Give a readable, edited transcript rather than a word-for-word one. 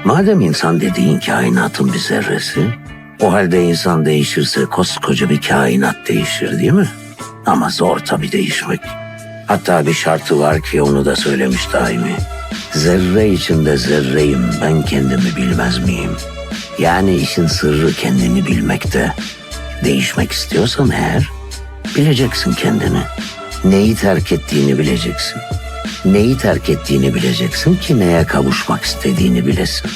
Madem insan dediğin kainatın bir zerresi, o halde insan değişirse koskoca bir kainat değişir değil mi? Ama zor tabii değişmek. Hatta bir şartı var ki onu da söylemiş daimi. Zerre içinde zerreyim, ben kendimi bilmez miyim? Yani işin sırrı kendini bilmekte. Değişmek istiyorsan eğer, bileceksin kendini. Neyi terk ettiğini bileceksin. Neyi terk ettiğini bileceksin ki neye kavuşmak istediğini bilesin.